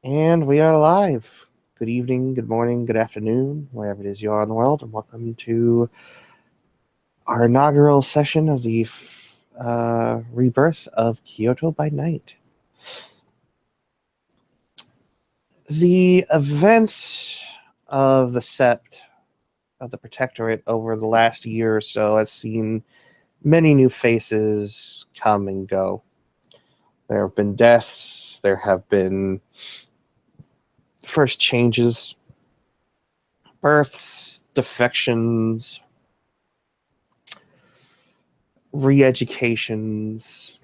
And we are live. Good evening, good morning, good afternoon, wherever it is you are in the world, and welcome to our inaugural session of the rebirth of Kyoto by Night. The events of the Sept of the Protectorate over the last year or so has seen many new faces come and go. There have been deaths, there have been first changes, births, defections, re-educations.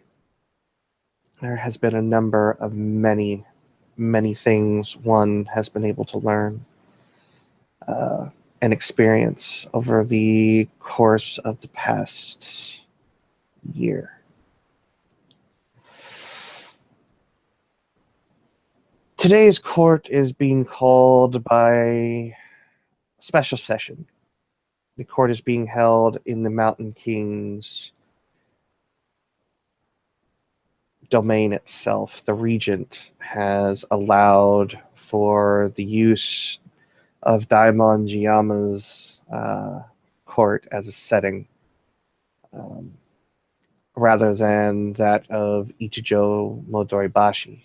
There has been a number of many things one has been able to learn uh, and experience over the course of the past year. Today's court is being called by special session. The court is being held in the Mountain King's domain itself. The regent has allowed for the use of Daimonjiyama's court as a setting, um, rather than that of Ichijo Modoribashi.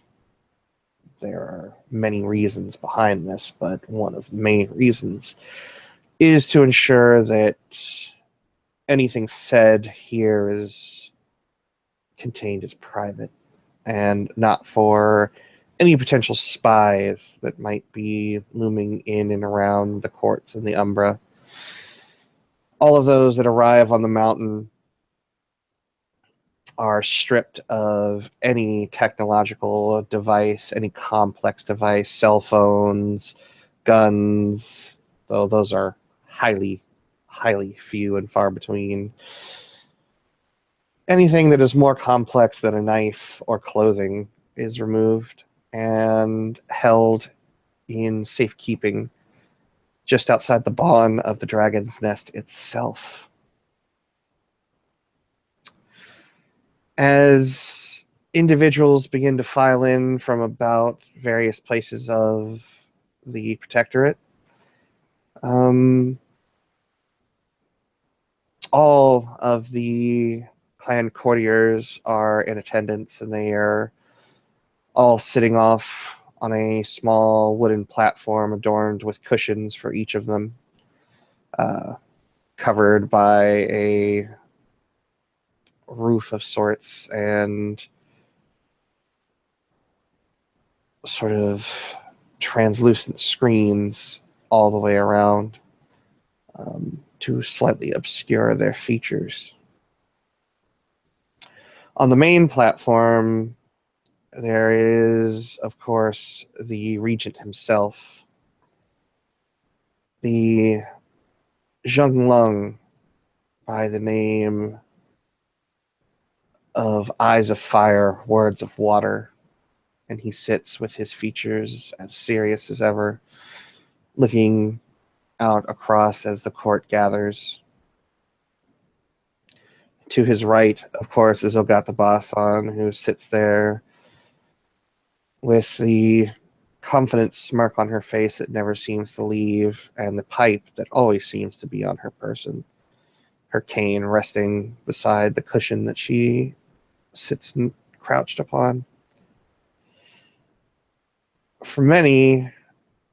There are many reasons behind this, but one of the main reasons is to ensure that anything said here is contained as private and not for any potential spies that might be looming in and around the courts and the Umbra. All of those that arrive on the mountain are stripped of any technological device, any complex device, cell phones, guns, though those are highly few and far between. Anything that is more complex than a knife or clothing is removed and held in safekeeping just outside the bawn of the dragon's nest itself. As individuals begin to file in from about various places of the protectorate, um, all of the clan courtiers are in attendance, and they are all sitting off on a small wooden platform adorned with cushions for each of them, uh, covered by a roof of sorts and sort of translucent screens all the way around, to slightly obscure their features. On the main platform, there is, of course, the regent himself, the Zhenglong by the name of Eyes of Fire, Words of Water, and he sits with his features as serious as ever, looking out across as the court gathers. To his right, of course, is Ogata Basan, who sits there with the confident smirk on her face that never seems to leave, and the pipe that always seems to be on her person, her cane resting beside the cushion that she sits crouched upon. For many,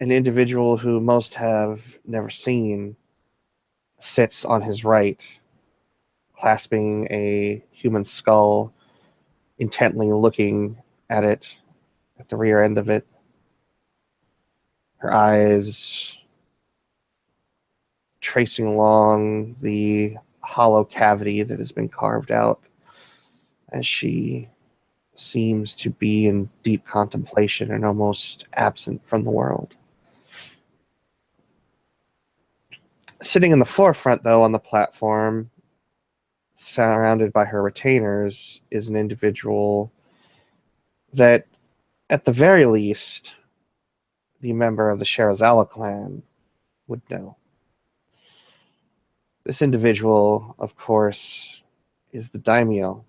an individual who most have never seen sits on his right, clasping a human skull, intently looking at it, at the rear end of it. Her eyes tracing along the hollow cavity that has been carved out as she seems to be in deep contemplation and almost absent from the world. Sitting in the forefront, though, on the platform, surrounded by her retainers, is an individual that, at the very least, the member of the Shirazawa clan would know. This individual, of course, is the daimyo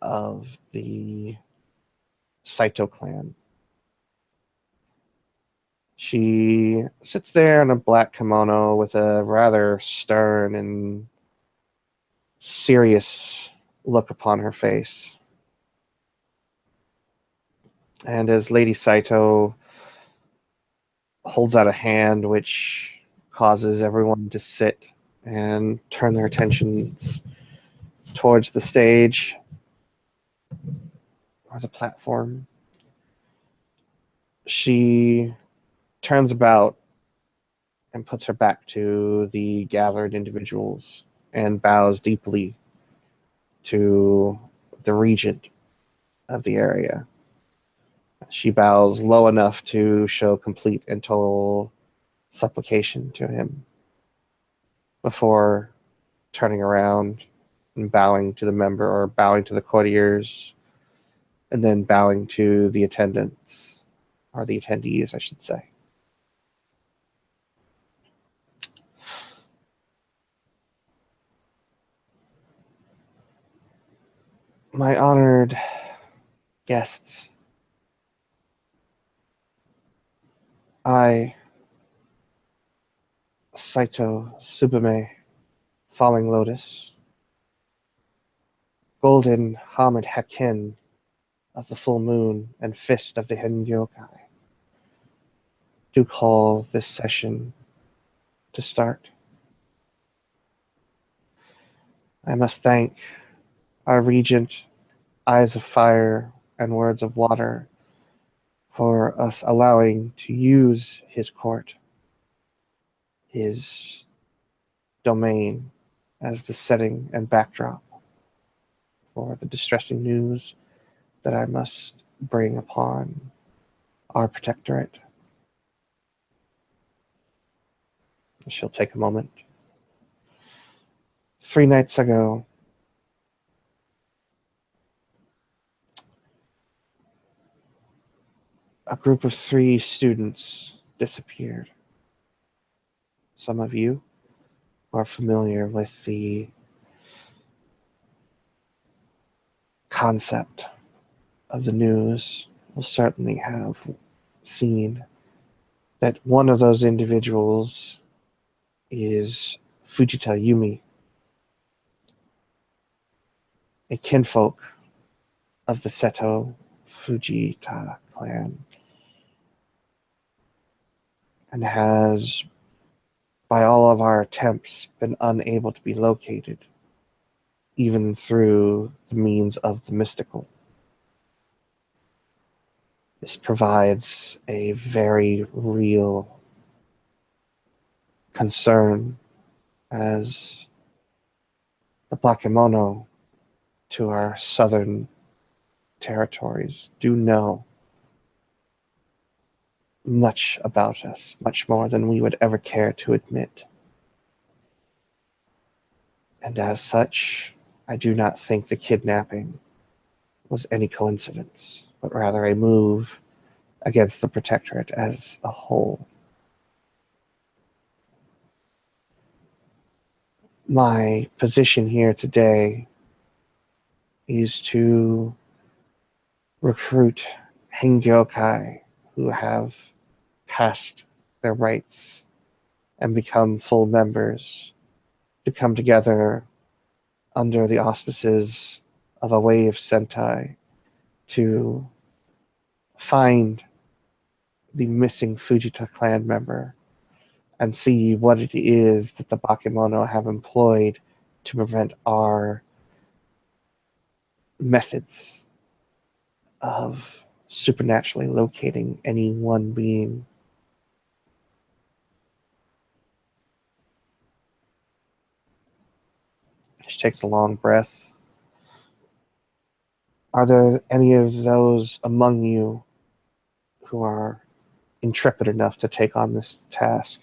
of the Saito clan, She sits there in a black kimono with a rather stern and serious look upon her face. And as Lady Saito holds out a hand, which causes everyone to sit and turn their attentions towards the stage or the platform, she turns about and puts her back to the gathered individuals and bows deeply to the regent of the area. She bows low enough to show complete and total supplication to him before turning around and bowing to the member or bowing to the courtiers and then bowing to the attendants or the attendees, I should say. My honored guests, I, Saito Subume, Falling Lotus, Golden Hamid Hakin of the Full Moon and Fist of the Hengyokai, do call this session to start. I must thank our Regent, Eyes of Fire and Words of Water, for us allowing to use his court, his domain, as the setting and backdrop for the distressing news that I must bring upon our protectorate. She'll take a moment. 3 nights ago, a group of 3 students disappeared. Some of you are familiar with the concept of the news, will certainly have seen that one of those individuals is Fujita Yumi, a kinfolk of the Seto Fujita clan, and has, by all of our attempts, been unable to be located, even through the means of the mystical. This provides a very real concern as the Bakemono to our southern territories do know much about us, much more than we would ever care to admit. And as such, I do not think the kidnapping was any coincidence, but rather a move against the Protectorate as a whole. My position here today is to recruit Hengyokai who have passed their rights and become full members to come together under the auspices of a wave Sentai to find the missing Fujita clan member and see what it is that the Bakemono have employed to prevent our methods of supernaturally locating any one being. She takes a long breath. Are there any of those among you who are intrepid enough to take on this task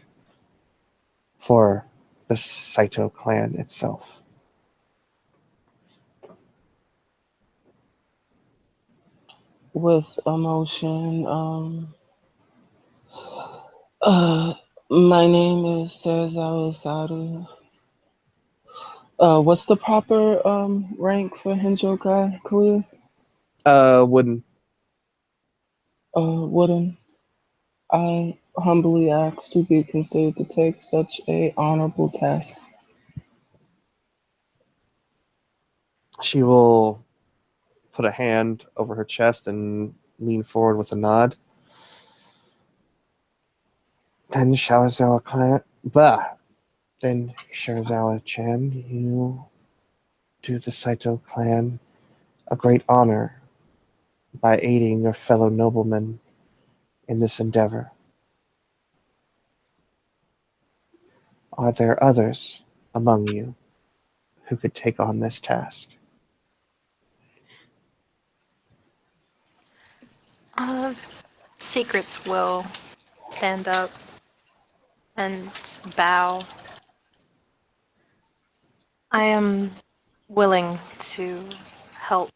for the Saito clan itself? With emotion, uh, my name is Serzawa Saru. What's the proper rank for Henjokai, Khalif? Wooden. Wooden. I humbly ask to be considered to take such a honorable task. She will put a hand over her chest and lean forward with a nod. Then Shirazawa clan, then Shirazawa-chan, you do the Saito clan a great honor by aiding your fellow noblemen in this endeavor. Are there others among you who could take on this task? Uh, Secrets will stand up and bow. I am willing to help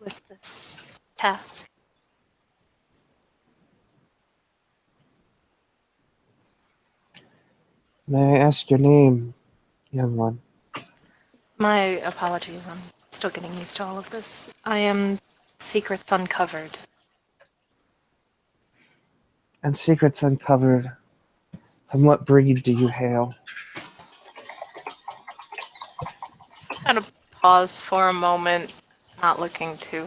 with this task. May I ask your name, young one? My apologies, I'm still getting used to all of this. I am Secrets Uncovered. And secrets uncovered, from what breed do you hail? Kind of pause for a moment, not looking too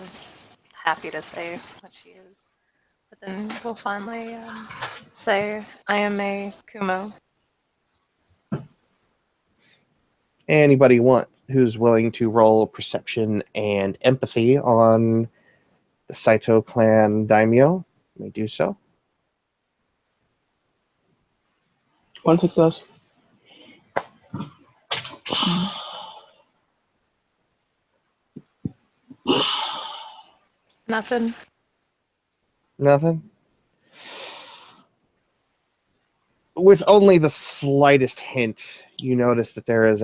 happy to say what she is. But then we'll finally say, I am a Kumo. Anybody who's willing to roll perception and empathy on the Saito clan daimyo may do so. One success. Nothing. Nothing? With only the slightest hint, you notice that there is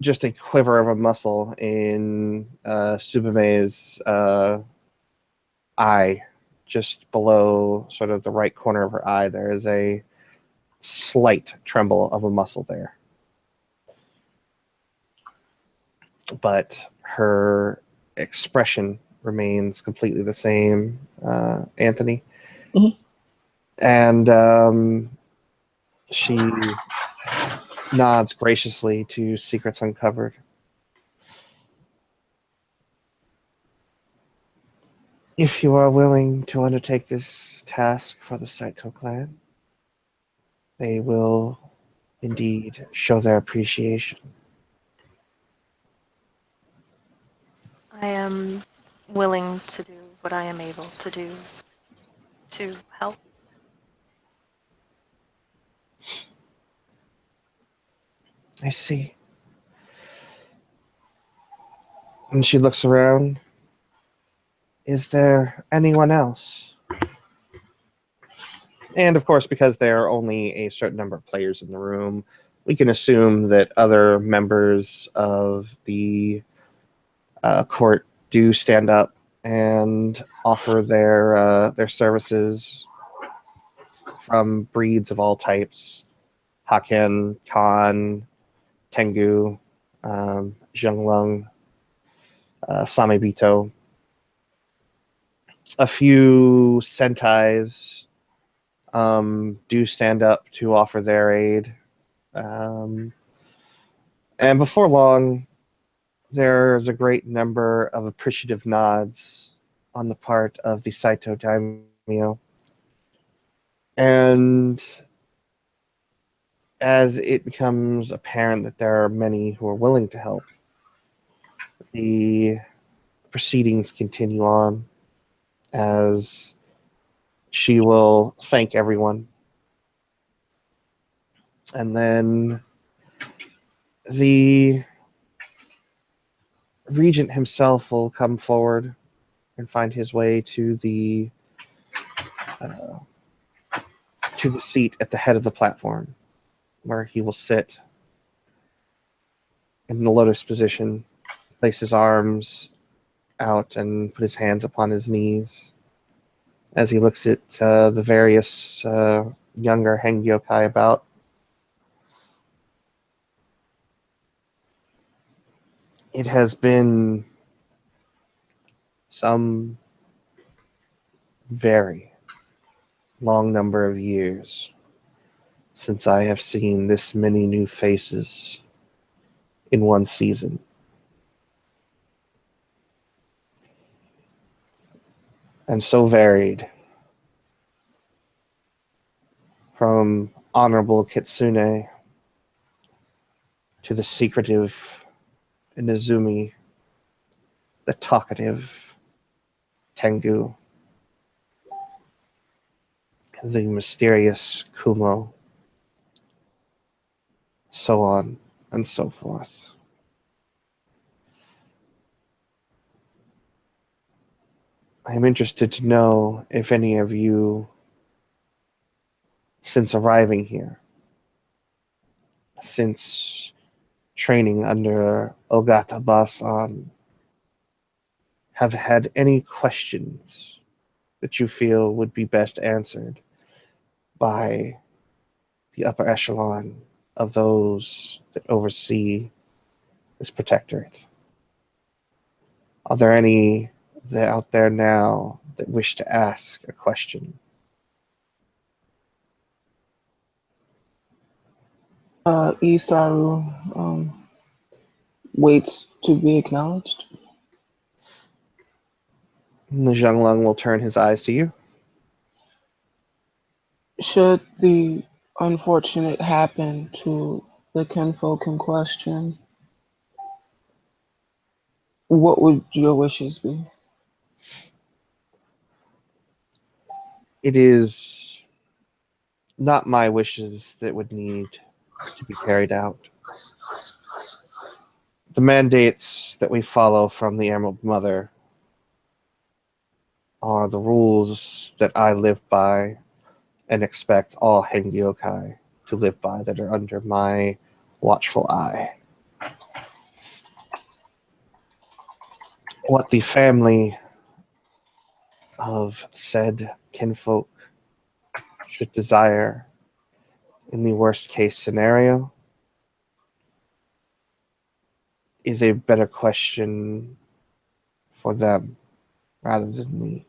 just a quiver of a muscle in Subume's eye, just below sort of the right corner of her eye. There is a slight tremble of a muscle there. But her expression remains completely the same, Anthony. Mhm. And she nods graciously to Secrets Uncovered. If you are willing to undertake this task for the Saito clan, they will indeed show their appreciation. I am willing to do what I am able to do to help. I see. And she looks around. Is there anyone else? And of course, because there are only a certain number of players in the room, we can assume that other members of the court do stand up and offer their services from breeds of all types: Haken, Kan, Tengu, Zhenglong, Samebito. A few Sentais do stand up to offer their aid. Um, and before long, there's a great number of appreciative nods on the part of the Saito daimyo. And as it becomes apparent that there are many who are willing to help, the proceedings continue on as she will thank everyone. And then the regent himself will come forward and find his way uh, to the seat at the head of the platform, where he will sit in the lotus position, place his arms out, and put his hands upon his knees as he looks at the various younger Hengyokai about. It has been some very, long number of years since I have seen this many new faces in one season. And so varied, from Honorable Kitsune to the secretive Inazumi, the talkative Tengu, the mysterious Kumo, so on and so forth. I am interested to know if any of you, since arriving here, since training under Ogata Basan, have had any questions that you feel would be best answered by the upper echelon of those that oversee this protectorate. Are there any out there now that wish to ask a question? Isaru waits to be acknowledged. The Zhenglong will turn his eyes to you. Should the unfortunate happen to the kinfolk in question, what would your wishes be? It is not my wishes that would need to be carried out. The mandates that we follow from the Emerald Mother are the rules that I live by and expect all Hengyokai to live by that are under my watchful eye. What the family of said kinfolk should desire in the worst case scenario is a better question for them rather than me,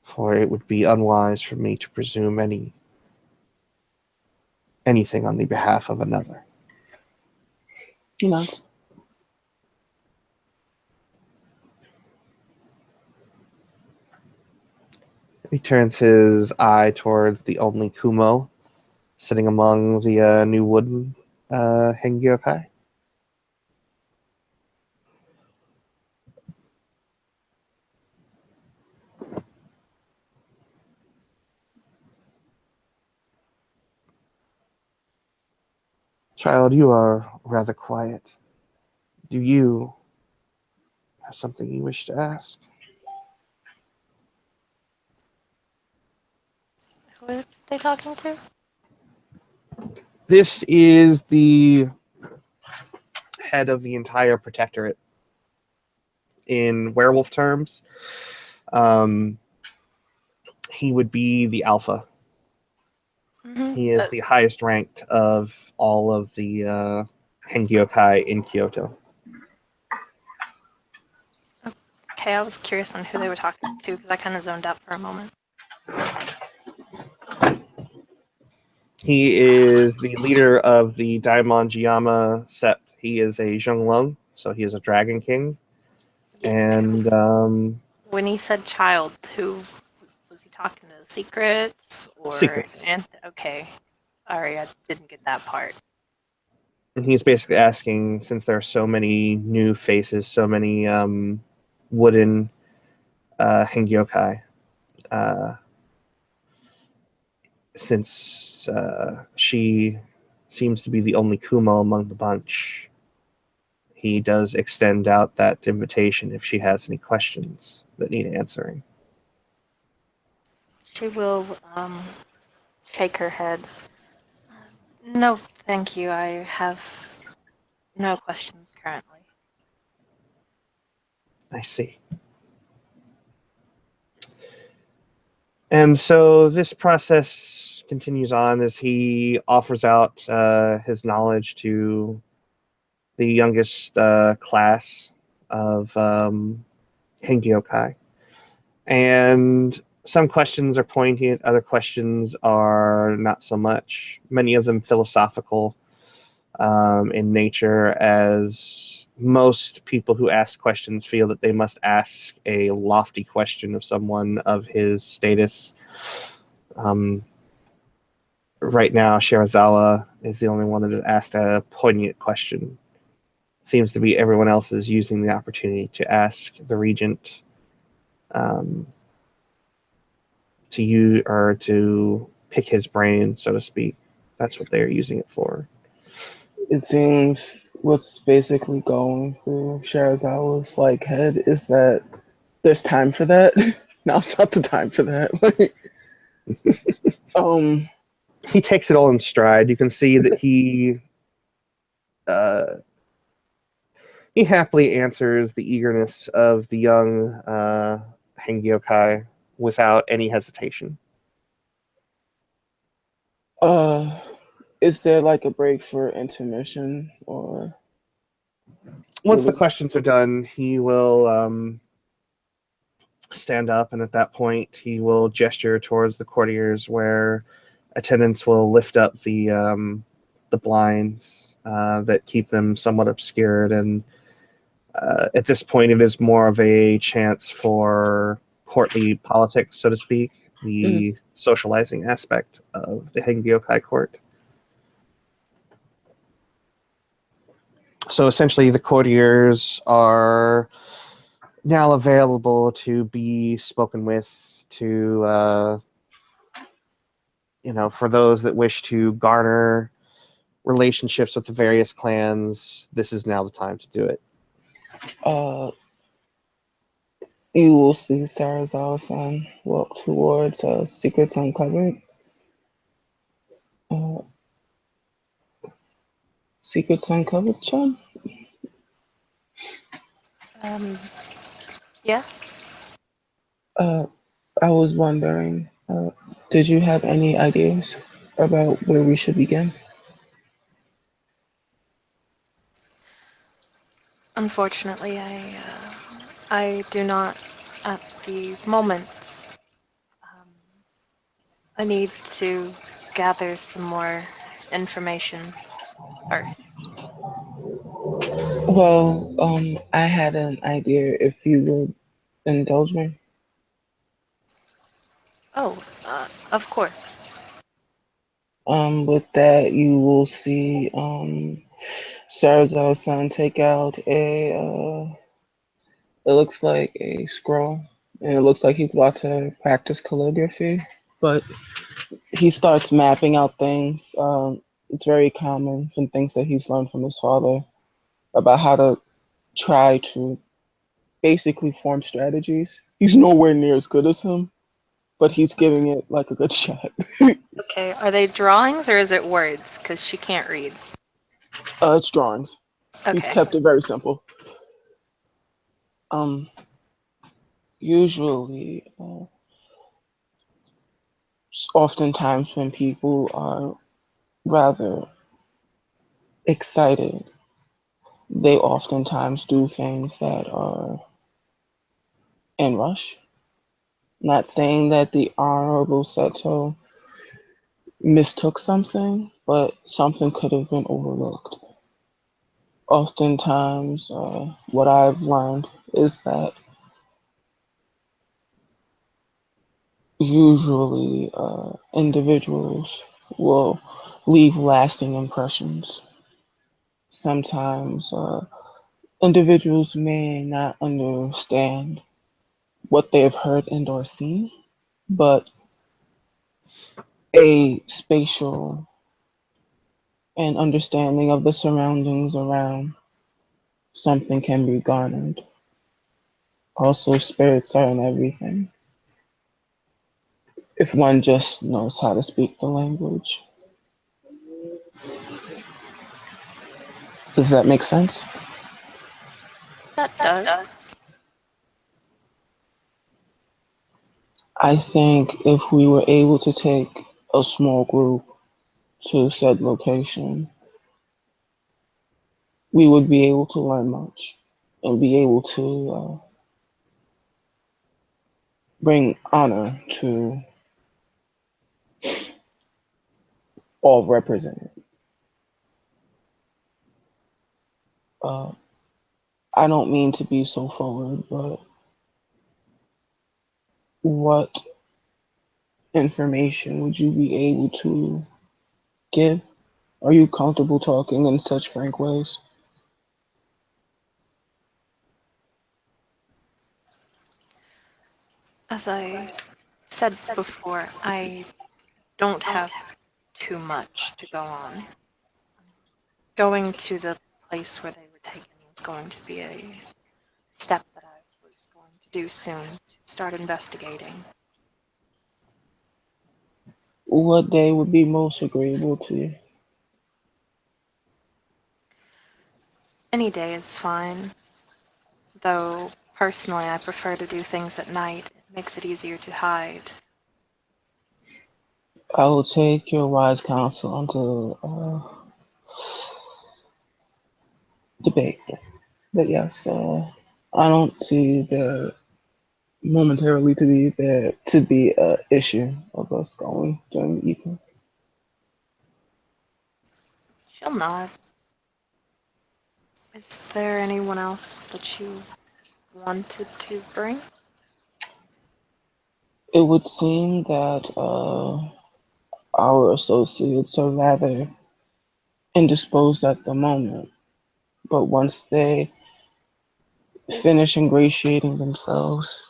for it would be unwise for me to presume anything on the behalf of another. He nods. He turns his eye toward the only Kumo sitting among the new wooden Hengyokai. Child, you are rather quiet. Do you have something you wish to ask? Who are they talking to? This is the head of the entire protectorate in werewolf terms. Um, he would be the alpha. Mm-hmm. He is the highest ranked of all of the Hengyokai in Kyoto. Okay, I was curious on who they were talking to because I kind of zoned out for a moment. He is the leader of the Daimon-jiyama sept. He is a Zhenglong, so he is a dragon king. And When he said child, who was he talking to? Secrets or secrets. Okay, sorry, I didn't get that part. And he's basically asking, since there are so many new faces, so many wooden Hengyokai, since she seems to be the only Kumo among the bunch, he does extend out that invitation if she has any questions that need answering. She will shake her head. No, thank you. I have no questions currently. I see. And so this process continues on as he offers out his knowledge to the youngest class of Hengyokai. And Some questions are poignant, other questions are not so much. Many of them philosophical in nature, as most people who ask questions feel that they must ask a lofty question of someone of his status. Um, right now, Shirazawa is the only one that has asked a poignant question. Seems to be everyone else is using the opportunity to ask the regent um, to use or to pick his brain, so to speak. That's what they're using it for. It seems what's basically going through Shirazawa's like head is that there's time for that. Now's not the time for that. um, He takes it all in stride. You can see that uh, he happily answers the eagerness of the young Hengyokai without any hesitation. uh, is there like a break for intermission or Once will the it? questions are done, he will stand up, and at that point, he will gesture towards the courtiers, where attendants will lift up the blinds that keep them somewhat obscured. And at this point, it is more of a chance for courtly politics, so to speak, Mm, the socializing aspect of the Hengyokai court. So essentially, the courtiers are now available to be spoken with, to for those that wish to garner relationships with the various clans. This is now the time to do it. uh, you will see Sarazawa-san walk towards Secrets Uncovered. Uh, Secrets Uncovered-chan? Um, yes. Uh, I was wondering, did you have any ideas about where we should begin? Unfortunately, I do not at the moment. Um, I need to gather some more information first. Well, I had an idea if you would indulge me. Oh, of course. With that, you will see Sarazawa-san take out it looks like a scroll, and it looks like he's about to practice calligraphy, but he starts mapping out things. It's very common from things that he's learned from his father about how to try to basically form strategies. He's nowhere near as good as him, but he's giving it like a good shot. Okay, are they drawings or is it words? Because she can't read. It's drawings. He's Okay. kept it very simple. Um, Usually, oftentimes when people are rather excited, they oftentimes do things that are in rush. Not saying that the Honorable Seto mistook something, but something could have been overlooked. Oftentimes, what I've learned is that usually individuals will leave lasting impressions. Sometimes individuals may not understand what they have heard and or seen, but a spatial and understanding of the surroundings around something can be garnered. Also, spirits are in everything. If one just knows how to speak the language. Does that make sense? That does. I think if we were able to take a small group to said location, we would be able to learn much and be able to bring honor to all represented. Uh, I don't mean to be so forward, but what information would you be able to give? Are you comfortable talking in such frank ways? As I said before, I don't have too much to go on. Going to the place where they were taken was going to be a step that I was going to do soon to start investigating. What day would be most agreeable to you? Any day is fine, though personally I prefer to do things at night. It makes it easier to hide. I will take your wise counsel into debate. But yes, I don't see there momentarily to be a issue of us going during the evening. She'll nod. Is there anyone else that you wanted to bring? It would seem that our associates are rather indisposed at the moment, but once they finish ingratiating themselves,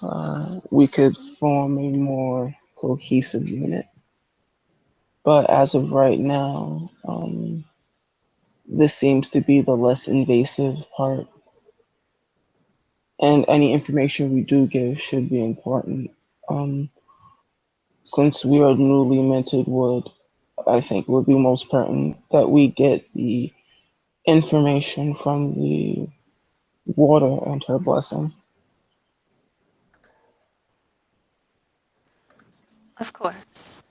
we could form a more cohesive unit. But as of right now, this seems to be the less invasive part, and any information we do give should be important. Um, since we are newly minted wood, I think it would be most pertinent that we get the information from the water and her blessing. Of course.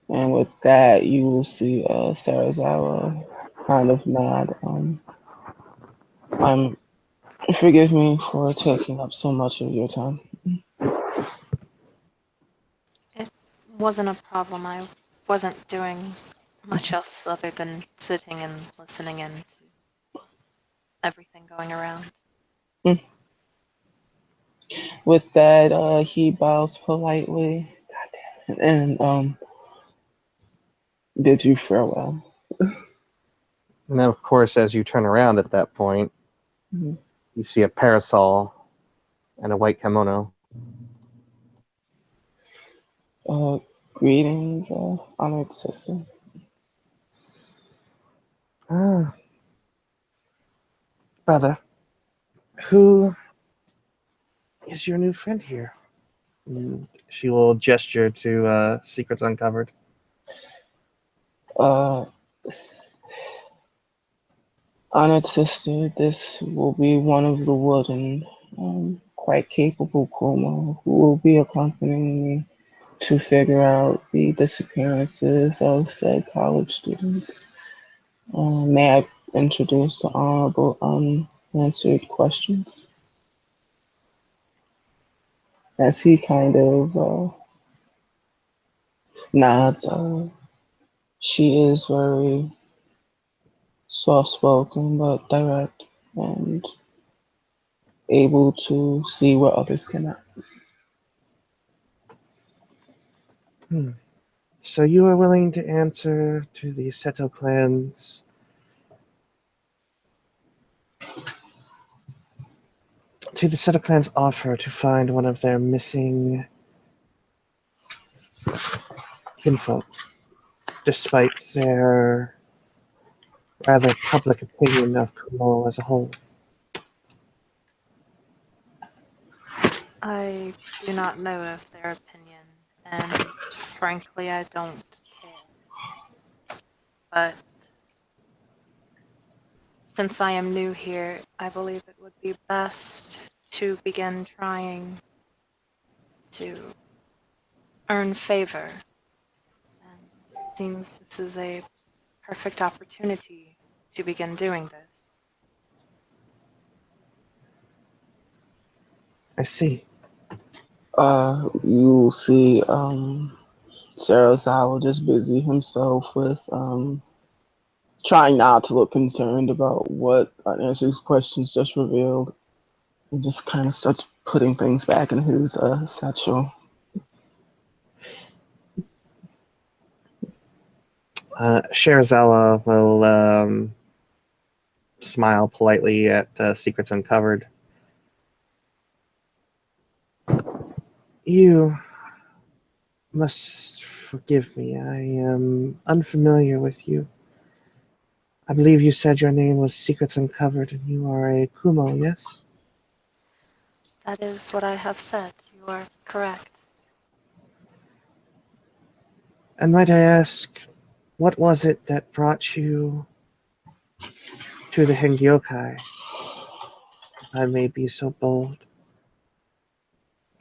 And with that, you will see Sarazawa kind of nod. I'm forgive me for taking up so much of your time. It wasn't a problem. I wasn't doing much else other than sitting and listening in to everything going around. Mm. With that, he bows politely. God damn it. And bid you farewell. And then, of course, as you turn around at that point, Mhm. you see a parasol and a white kimono. Uh, greetings, honored sister. Ah, brother, who is your new friend here? And she will gesture to Secrets Uncovered. Uh, honored sister, this will be one of the wooden, quite capable Kuma who will be accompanying me to figure out the disappearances of said college students. May I introduce the honorable unanswered questions? As he kind of nods, she is very soft spoken but direct and able to see where others cannot. Hmm. So you are willing to answer to the Seto clan's offer to find one of their missing kinfolk, despite their rather public opinion of Kumo as a whole. I do not know of their opinion, and frankly, I don't care. But since I am new here, I believe it would be best to begin trying to earn favor. And it seems this is a perfect opportunity to begin doing this. I see. You see Sarazawa just busy himself with trying not to look concerned about what unanswered questions just revealed. He just kind of starts putting things back in his satchel. Sherazala will smile politely at Secrets Uncovered. You must forgive me. I am unfamiliar with you. I believe you said your name was Secrets Uncovered and you are a Kumo, yes? That is what I have said. You are correct. And might I ask, what was it that brought you to the Hengyokai, if I may be so bold?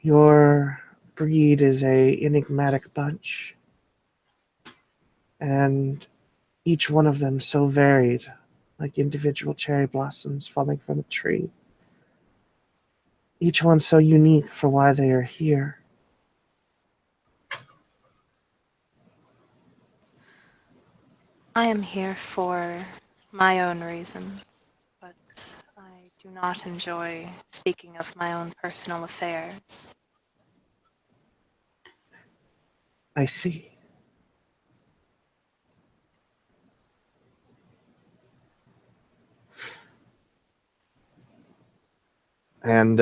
Your breed is a enigmatic bunch, and each one of them so varied, like individual cherry blossoms falling from a tree. Each one so unique for why they are here. I am here for my own reasons, but I do not enjoy speaking of my own personal affairs. I see. And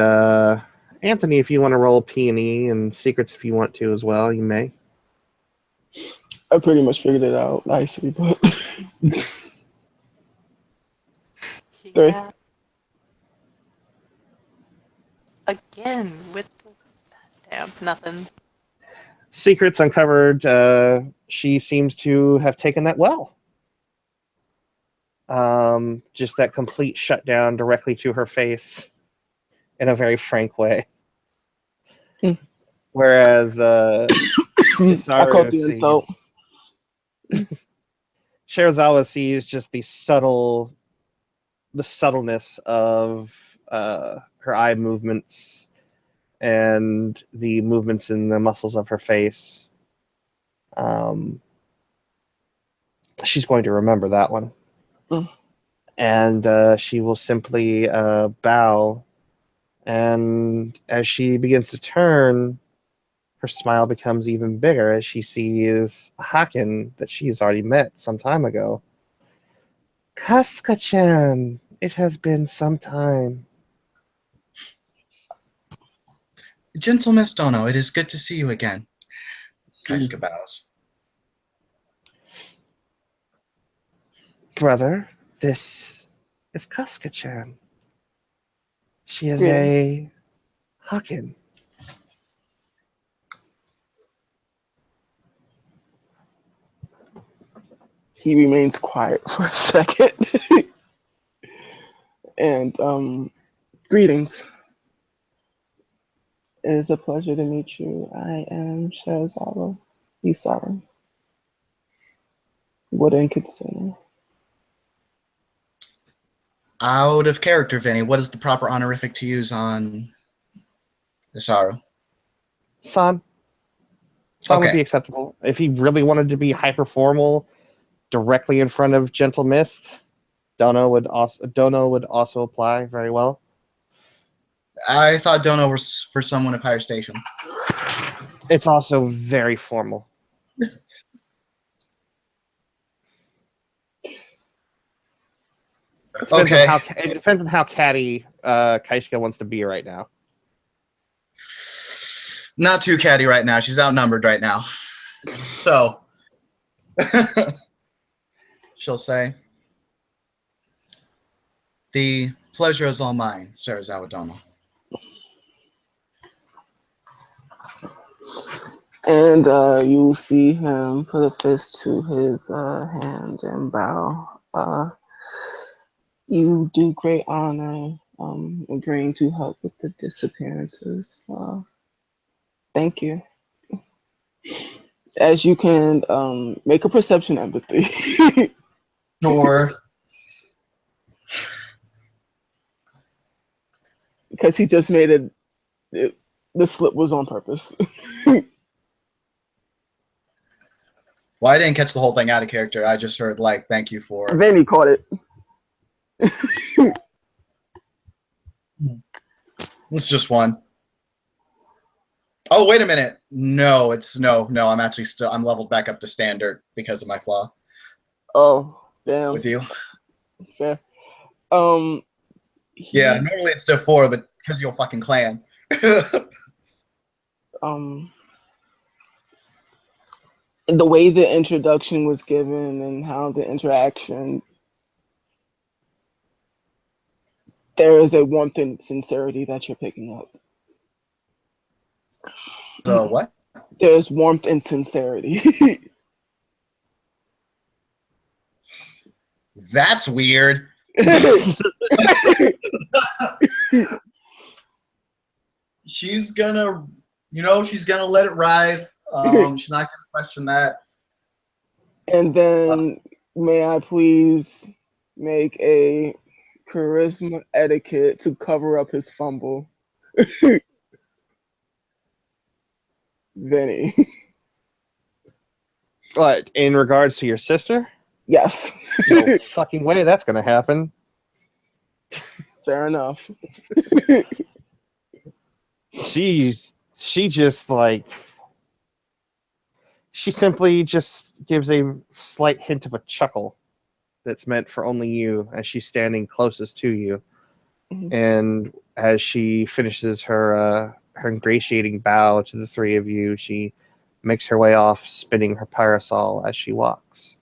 Anthony, if you want to roll P&E and Secrets if you want to as well, you may. I pretty much figured it out nicely, but 3. Yeah. Again with the... Damn, nothing. Secrets Uncovered, she seems to have taken that well. Just that complete shutdown directly to her face in a very frank way. Mm. Whereas I caught Isaru the insult. sees Shirazawa sees just the subtleness of her eye movements and the movements in the muscles of her face. She's going to remember that one. Mm. And she will simply bow. And as she begins to turn, her smile becomes even bigger as she sees Haken that she has already met some time ago. Casca-chan, it has been some time. Gentle Miss Dono, it is good to see you again. Kaiska bows. Brother, this is Casca-chan. She is Yeah. a Haken. He remains quiet for a second. And greetings. It is a pleasure to meet you. I am Shirazawa Isaru. Wooden Kitsune. Out of character, Vinny, what is the proper honorific to use on Isaru? San. San would be Okay. acceptable. If he really wanted to be hyper formal, directly in front of Gentle Mist, Dono would also apply very well. I thought Dono was for someone of higher station. It's also very formal. Okay. It depends on how catty Kaiska wants to be right now. Not too catty right now. She's outnumbered right now. So, she'll say, the pleasure is all mine, Sarazawa Dono. And you see him put a fist to his hand and bow. You do great honor agreeing to help with the disappearances. Thank you. As you can make a perception empathy. Sure. Because he just made The slip was on purpose. Well, I didn't catch the whole thing out of character. I just heard like, "Thank you for." Vanny caught it. It's just one. Oh, wait a minute. No, no. I'm actually I'm leveled back up to standard because of my flaw Oh, damn. with you. Fair. Yeah, normally it's still 4, but because you're fucking clan. The way the introduction was given and how the interaction, there is a warmth and sincerity that you're picking up. So what? There's warmth and sincerity. That's weird. She's gonna, she's gonna let it ride. She's not gonna question that. And then, may I please make a charisma etiquette to cover up his fumble? Vinny. What, in regards to your sister? Yes. No fucking way that's gonna happen. Fair enough. She just like she simply just gives a slight hint of a chuckle that's meant for only you as she's standing closest to you. Mhm. And as she finishes her ingratiating bow to the three of you, she makes her way off, spinning her parasol as she walks.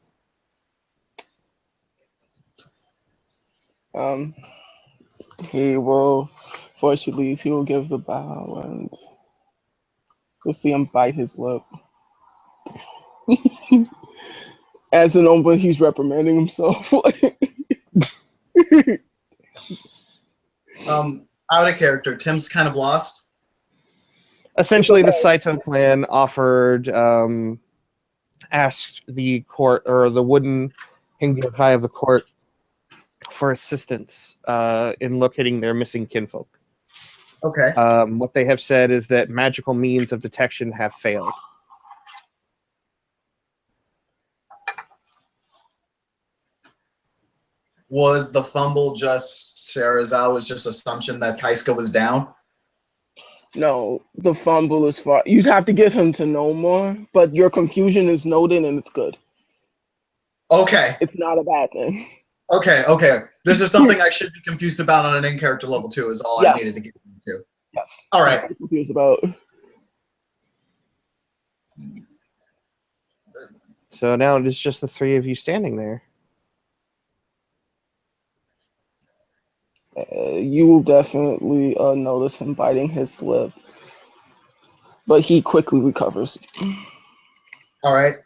He will, before she leaves, he will give the bow and you'll see him bite his lip. As an Oompa, he's reprimanding himself. Out of character, Tim's kind of lost. Essentially, the Saito clan asked the court, or the wooden Hingyokai of the court, for assistance in locating their missing kinfolk. Okay. What they have said is that magical means of detection have failed. Was the fumble just Sarazawa's just assumption that Kaiska was down? No, the fumble is far. You'd have to get him to know more, but your confusion is noted and it's good. Okay. It's not a bad thing. Okay. This is something I should be confused about on an in-character level 2 is all Yes. I needed to get into. Yes. All right. I'm confused about. So now it is just the three of you standing there. You will definitely notice him biting his lip, but he quickly recovers. All right.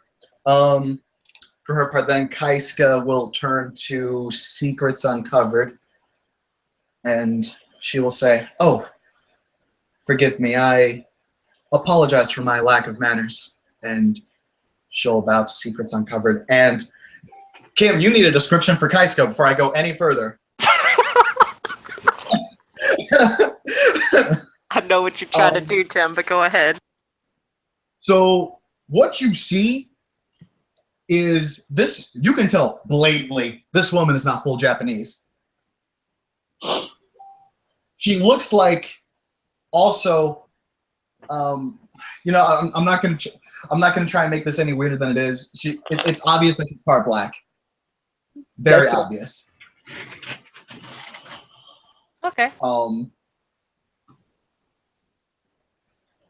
For her part, then Kaiska will turn to Secrets Uncovered, and she will say, "Oh, forgive me. I apologize for my lack of manners." And she'll bow to Secrets Uncovered. And Kim, you need a description for Kaiska before I go any further. I know what you're trying to do, Tim, but go ahead. So what you see is this, you can tell blatantly, this woman is not full Japanese. She looks like also, I'm not going to try and make this any weirder than it is. It's obvious that she's part black. Very That's obvious. Okay.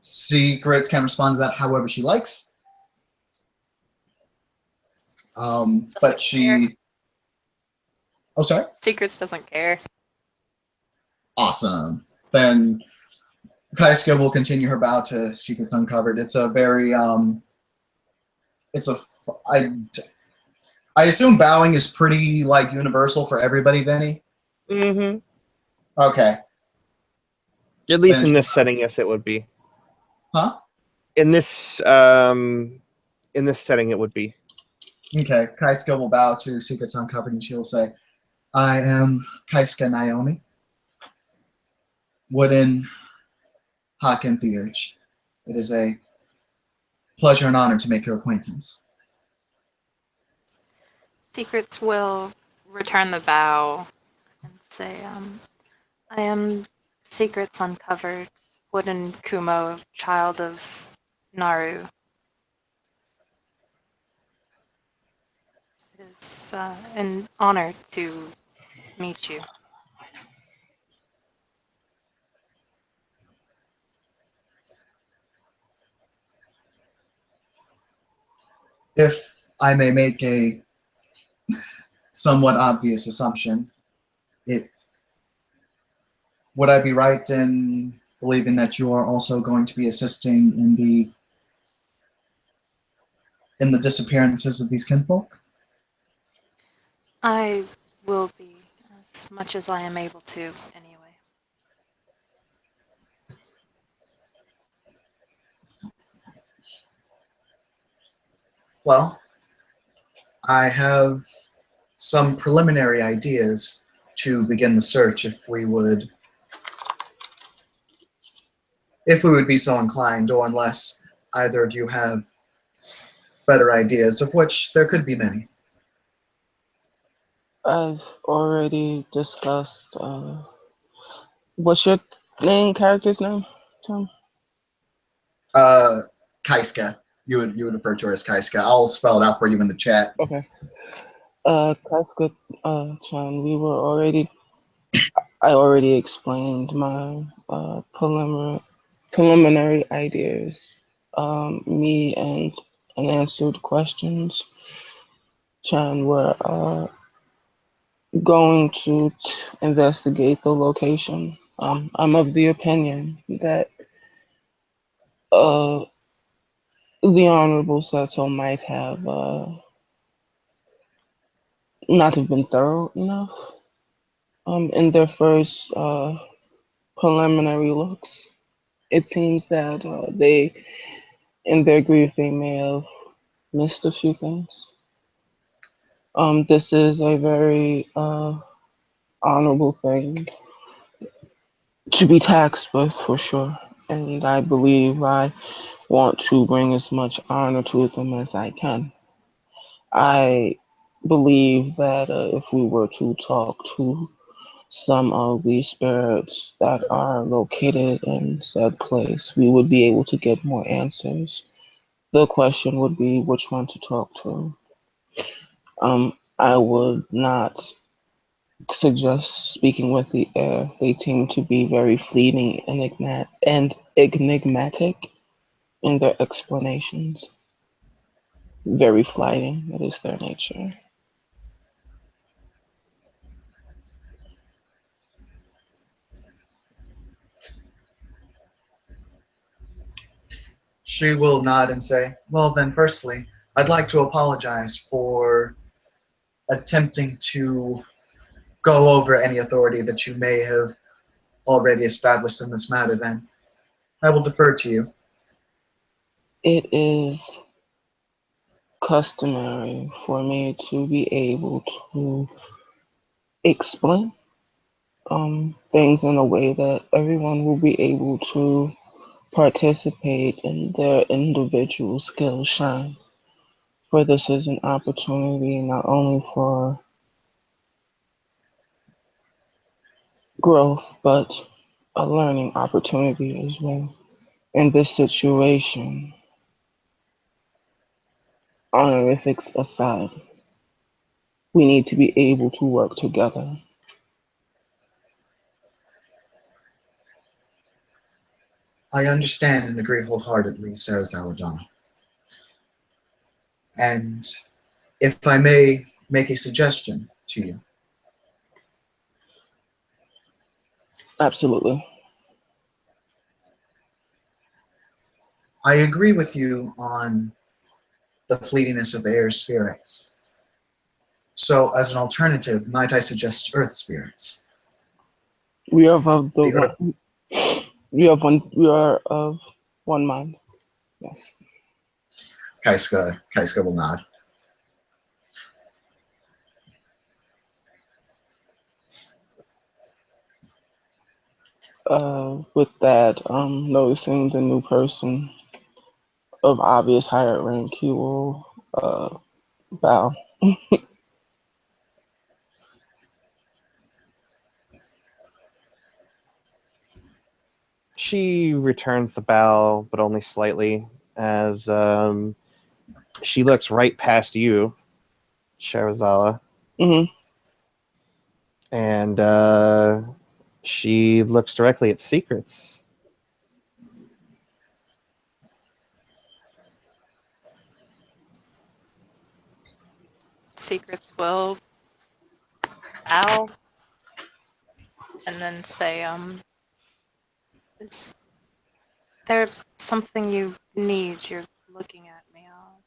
Secrets can respond to that however she likes. But she... Oh, sorry? Secrets doesn't care. Awesome. Then Kaiska will continue her bow to Secrets Uncovered. It's a very... I assume bowing is pretty, universal for everybody, Vinny? Mm-hmm. Okay. At least in this setting, yes, it would be. Huh? In this setting, it would be. Okay. Kaiska will bow to Secrets Uncovered, and she will say, "I am Kaiska Naomi. Wooden Haken Theurge. It is a pleasure and honor to make your acquaintance. Secrets will return the bow and say, I am Secrets Uncovered, Wooden Kumo, child of Naru. It is an honor to meet you. If I may make a somewhat obvious assumption, would I be right in believing that you are also going to be assisting in the disappearances of these kinfolk? I will be, as much as I am able to, anyway. Well, I have some preliminary ideas to begin the search if we would be so inclined, or unless either of you have better ideas, of which there could be many. I've already discussed. What's your character's name, Tom? Kaiska. You would refer to her as Kaiska. I'll spell it out for you in the chat. Okay. Casca, Chan, I already explained my preliminary ideas. Me and unanswered questions. Chan, were going to investigate the location. I'm of the opinion that the Honorable Seto might have not have been thorough enough in their first preliminary looks. It seems that they, in their grief, they may have missed a few things. This is a very honorable thing to be taxed with, for sure. And I believe I want to bring as much honor to them as I can. I believe that if we were to talk to some of the spirits that are located in said place, we would be able to get more answers. The question would be which one to talk to. I would not suggest speaking with the air. They seem to be very fleeting and enigmatic in their explanations. Very flighting, that is their nature. She will nod and say, well then, firstly, I'd like to apologize for attempting to go over any authority that you may have already established in this matter then. I will defer to you. It is customary for me to be able to explain things in a way that everyone will be able to participate in their individual skills shine. For this is an opportunity not only for growth, but a learning opportunity as well. In this situation, honorifics aside, we need to be able to work together. I understand and agree wholeheartedly, Sarah Zawadana. And if I may make a suggestion to you. Absolutely. I agree with you on the fleetiness of air spirits. So, as an alternative, might I suggest earth spirits? We are of the The earth. one. We are of one mind. Yes. Kaiska will nod. With that, noticing the new person of obvious higher rank, he will bow. She returns the bow, but only slightly, as she looks right past you, Sharazawa, Hmm. and she looks directly at Secrets. Secrets will bow and then say, is there something you need? You're looking at me odd.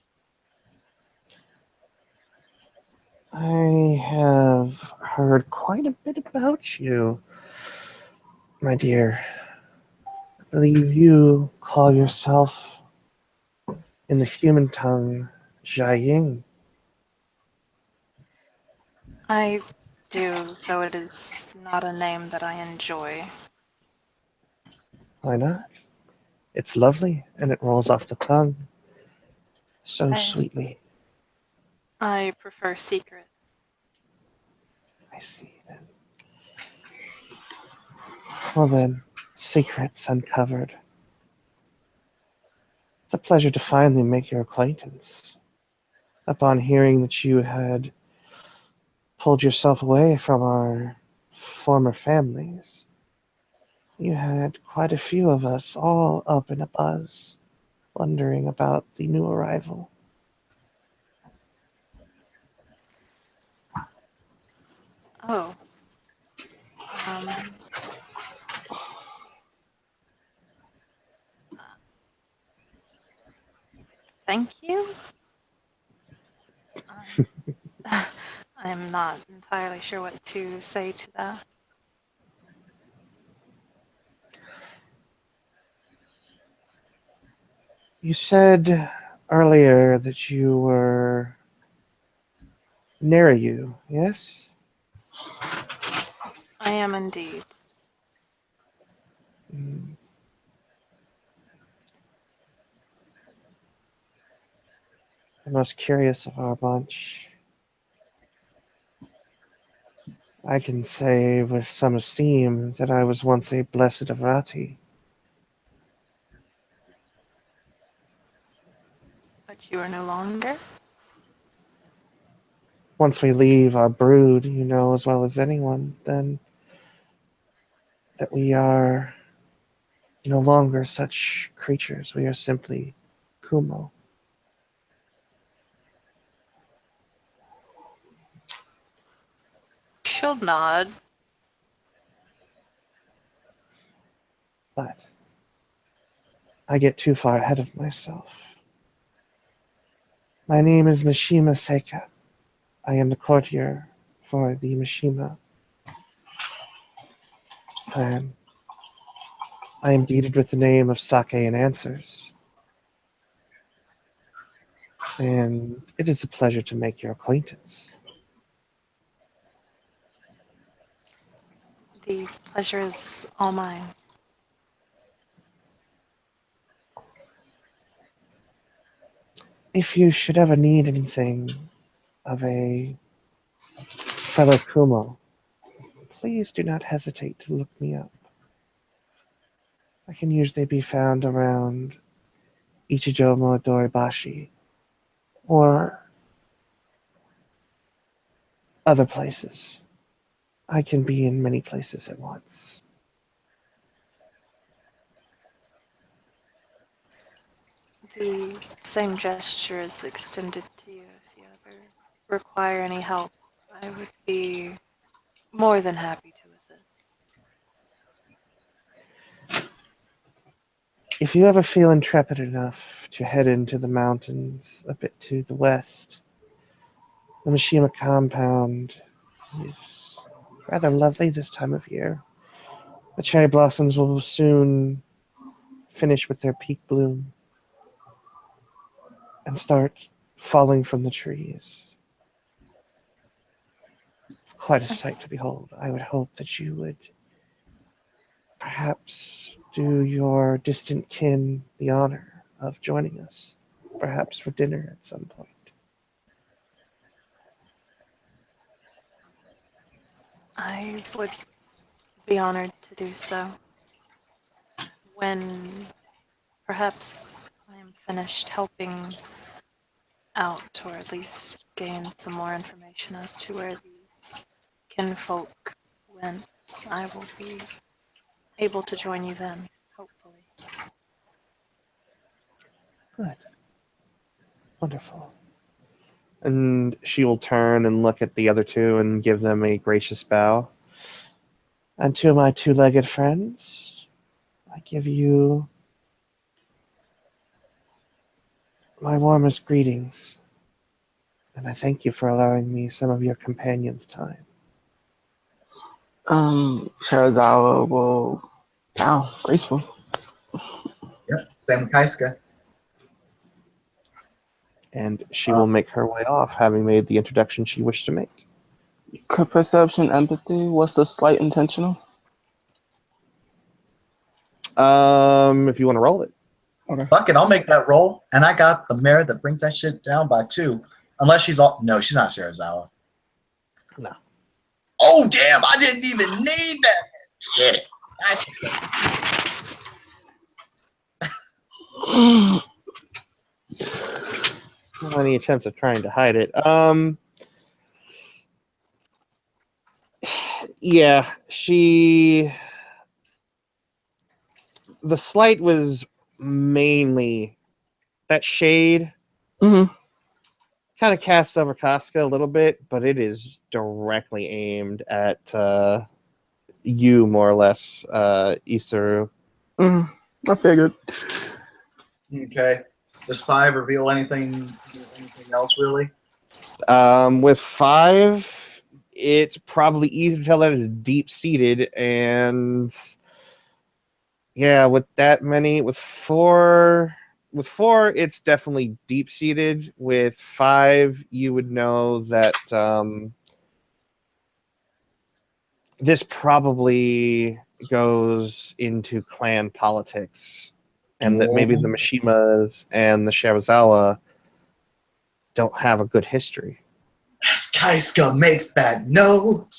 I have heard quite a bit about you, my dear. I believe you call yourself, in the human tongue, Jiaying. I do, though it is not a name that I enjoy. Why not? It's lovely, and it rolls off the tongue so I, sweetly. I prefer secrets. I see then. Well then, secrets uncovered. It's a pleasure to finally make your acquaintance. Upon hearing that you had pulled yourself away from our former families, you had quite a few of us all up in a buzz, wondering about the new arrival. Oh, um, thank you? I'm not entirely sure what to say to that. You said earlier that you were Nerayu, yes? I am indeed. Mm, the most curious of our bunch. I can say with some esteem that I was once a blessed of Rati. But you are no longer? Once we leave our brood, you know as well as anyone, then that we are no longer such creatures. We are simply Kumo. She'll nod. But I get too far ahead of myself. My name is Mishima Seika. I am the courtier for the Mishima clan. I am deeded with the name of Sake and Answers, and it is a pleasure to make your acquaintance. The pleasure is all mine. If you should ever need anything of a fellow Kumo, please do not hesitate to look me up. I can usually be found around Ichijomo Doribashi or other places. I can be in many places at once. The same gesture is extended to you if you ever require any help. I would be more than happy to assist. If you ever feel intrepid enough to head into the mountains a bit to the west, the Mishima compound is rather lovely this time of year. The cherry blossoms will soon finish with their peak bloom and start falling from the trees. It's quite a sight Yes. to behold. I would hope that you would perhaps do your distant kin the honor of joining us, perhaps for dinner at some point. I would be honored to do so when perhaps I am finished helping out, or at least gain some more information as to where these kinfolk went. I will be able to join you then, hopefully. Good. Wonderful. And she will turn and look at the other two and give them a gracious bow. And to my two-legged friends, I give you my warmest greetings, and I thank you for allowing me some of your companion's time. Shirazawa will bow, graceful. Yep. Same with Kaiska. And she will make her way off, having made the introduction she wished to make. Perception, empathy. What's the slight intentional? If you want to roll it. Okay. Fuck it, I'll make that roll. And I got the mare that brings that shit down by 2. Unless she's all. No, she's not Shirazawa. No. Oh, damn, I didn't even need that. Shit. That's acceptable. Any attempts of trying to hide it. Yeah, the slight was mainly that shade Mm-hmm. kind of casts over Casca a little bit, but it is directly aimed at you, more or less, Isaru. Mm-hmm. I figured. Okay. Does 5 reveal anything else, really? With 5, it's probably easy to tell that it's deep-seated, and yeah, with that many, with 4, it's definitely deep-seated. With 5, you would know that this probably goes into clan politics, and that maybe the Mishimas and the Shirazawa don't have a good history. As Kaiska makes that note.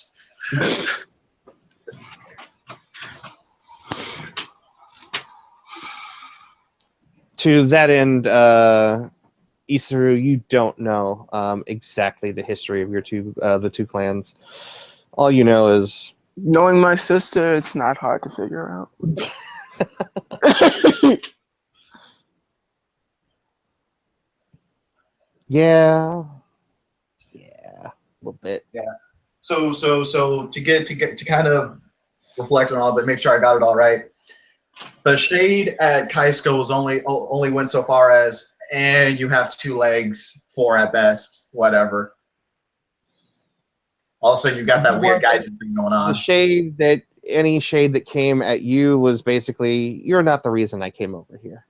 To that end, Isaru, you don't know exactly the history of the two clans. All you know is Knowing my sister, it's not hard to figure out. yeah, a little bit. Yeah. So to kind of reflect on all of it, make sure I got it all right. The shade at Kaiska was only went so far as, and you have 2 legs, 4 at best, whatever. Also, you got that weird guidance thing going on. Any shade that came at you was basically, you're not the reason I came over here.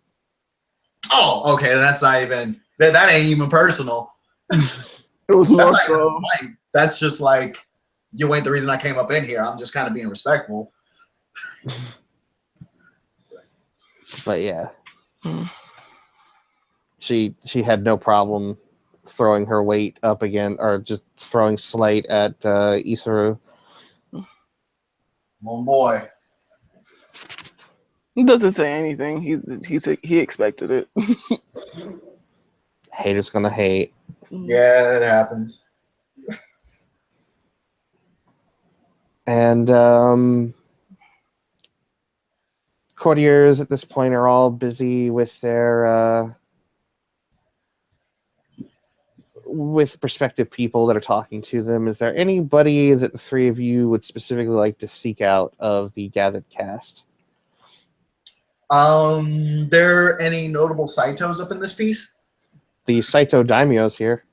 Oh, okay, that's not even, that ain't even personal. It was more so. That's just like, you ain't the reason I came up in here. I'm just kind of being respectful. But yeah, she had no problem throwing her weight up again, or just throwing slight at Isaru. Oh boy. He doesn't say anything. He expected it. Haters gonna hate. Yeah, it happens. And courtiers at this point are all busy with their with prospective people that are talking to them. Is there anybody that the 3 of you would specifically like to seek out of the gathered cast? There any notable Saitos up in this piece? The Saito Daimyo's here.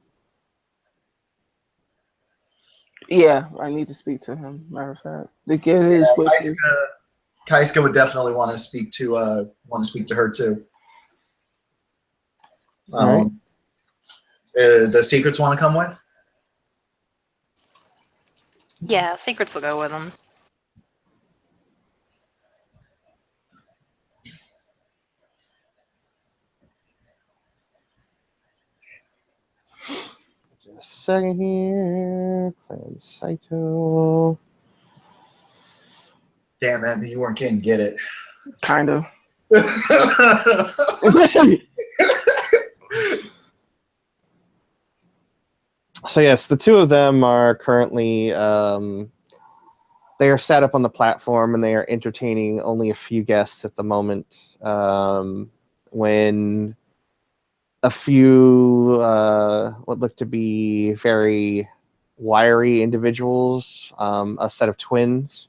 Yeah, I need to speak to him. Matter of fact, to get his wishes. Kaiska would definitely want to speak to her too. All right. Does Secrets want to come with? Yeah, Secrets will go with them. a second here. Clan Saito. Damn, man, you weren't kidding. Get it. Kind of. So yes, the two of them are currently they are sat up on the platform and they are entertaining only a few guests at the moment. When a few what look to be very wiry individuals, a set of twins,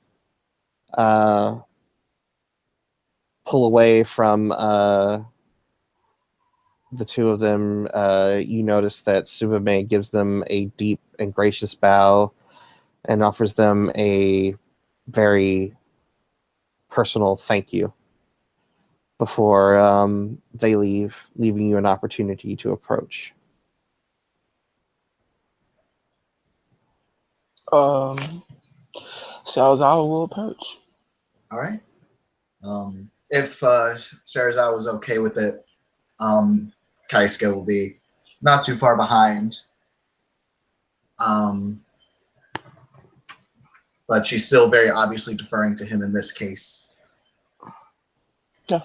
pull away from the two of them, you notice that Subame gives them a deep and gracious bow and offers them a very personal thank you before they leave, leaving you an opportunity to approach. Salazar will approach. All right. If Sarazao was okay with it, Kaiska will be not too far behind. But she's still very obviously deferring to him in this case. Yeah.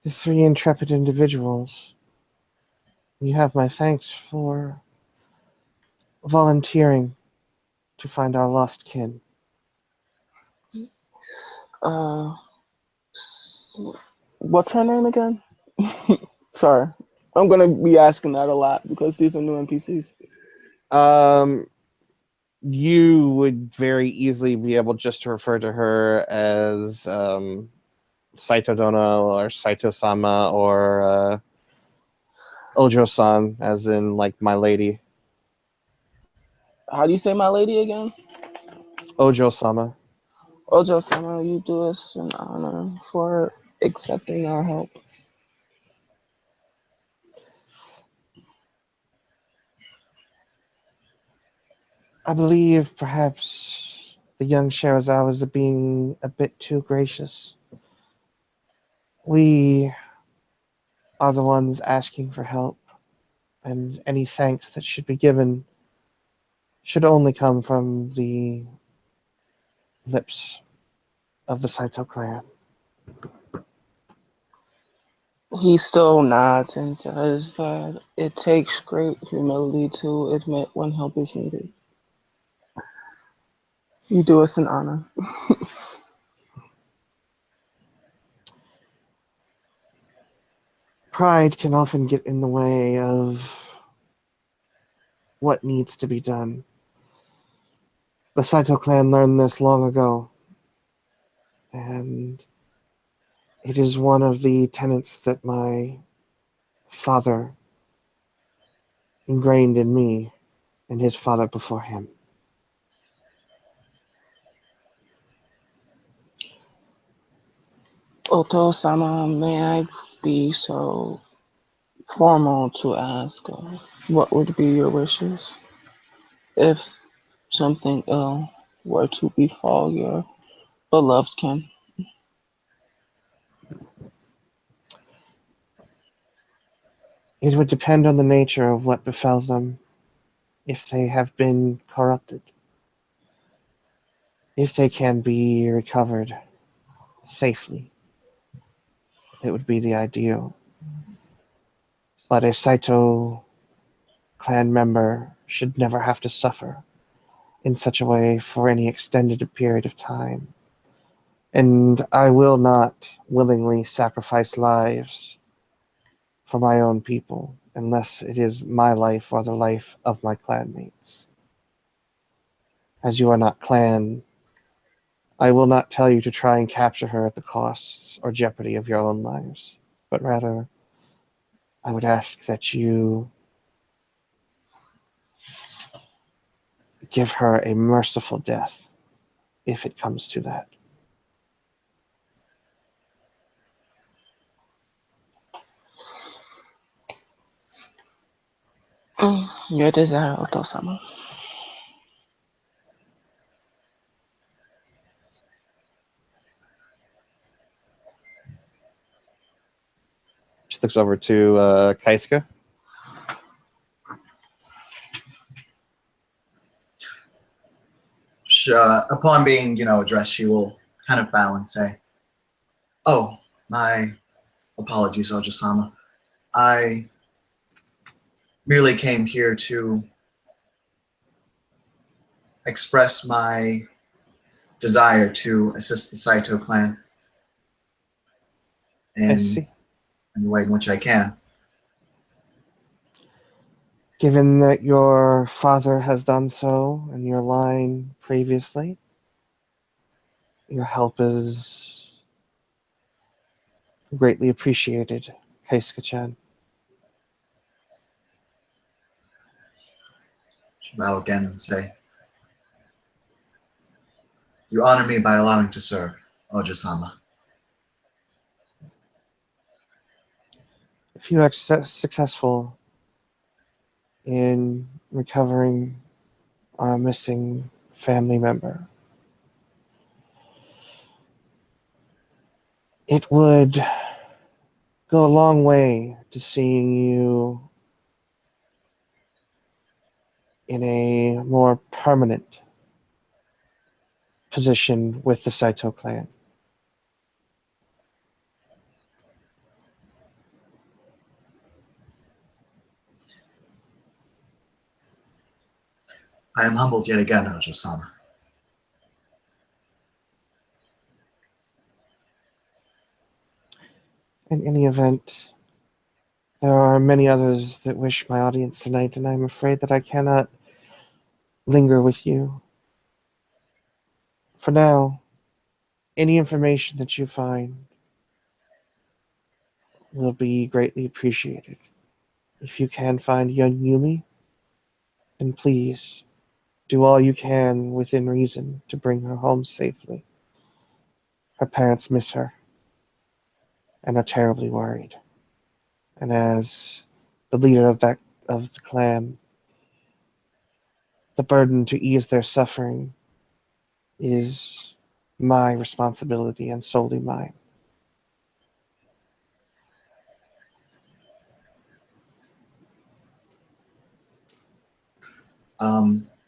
The three intrepid individuals, you have my thanks for volunteering to find our lost kin. What's her name again? Sorry. I'm going to be asking that a lot because these are new NPCs. You would very easily be able just to refer to her as Saito Dono or Saito Sama or Ojo-san, as in like my lady. How do you say my lady again? Ojo-sama. Ojo-sama, you do us an honor for accepting our help. I believe perhaps the young Shirazawa is being a bit too gracious. We are the ones asking for help, and any thanks that should be given should only come from the lips of the Saito clan. He still nods and says that it takes great humility to admit when help is needed. You do us an honor. Pride can often get in the way of what needs to be done. The Saito clan learned this long ago, and it is one of the tenets that my father ingrained in me and his father before him. Oto-sama, may I be so formal to ask what would be your wishes if something ill were to befall your beloved kin? It would depend on the nature of what befell them, if they have been corrupted. If they can be recovered safely, it would be the ideal. But a Saito clan member should never have to suffer in such a way for any extended period of time. And I will not willingly sacrifice lives for my own people unless it is my life or the life of my clanmates. As you are not clan, I will not tell you to try and capture her at the costs or jeopardy of your own lives, but rather I would ask that you give her a merciful death, if it comes to that. Your desire, Oto-sama. She looks over to Kaiska. Upon being, addressed, she will kind of bow and say, "Oh, my apologies, Oja-sama. I merely came here to express my desire to assist the Saito clan I in see. the way in which I can." Given that your father has done so in your line previously, your help is greatly appreciated, Keisuke-chan. She'll bow again and say, "You honor me by allowing to serve, Oja-sama." If you are successful in recovering our missing family member, it would go a long way to seeing you in a more permanent position with the Saito clan. I am humbled yet again, Oja-sama. In any event, there are many others that wish my audience tonight, and I'm afraid that I cannot linger with you. For now, any information that you find will be greatly appreciated. If you can find young Yumi, then please do all you can within reason to bring her home safely. Her parents miss her and are terribly worried. And as the leader of the clan, the burden to ease their suffering is my responsibility and solely mine.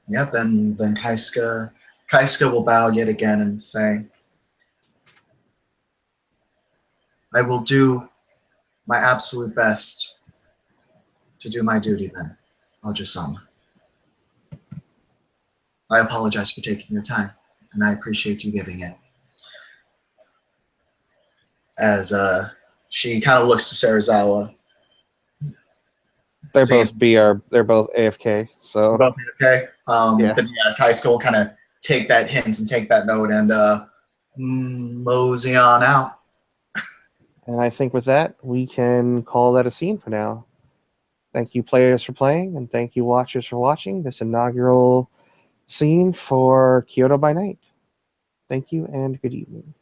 Yeah, then Kaisuke will bow yet again and say, "I will do my absolute best to do my duty then, Oja-sama. I apologize for taking your time, and I appreciate you giving it." As she kind of looks to Serizawa, saying, They're both AFK, so "Both okay?" yeah. Then yeah, Kaisuke will kind of take that hint and take that note and mosey on out. And I think with that, we can call that a scene for now. Thank you, players, for playing, and thank you, watchers, for watching this inaugural scene for Kyoto by Night. Thank you, and good evening.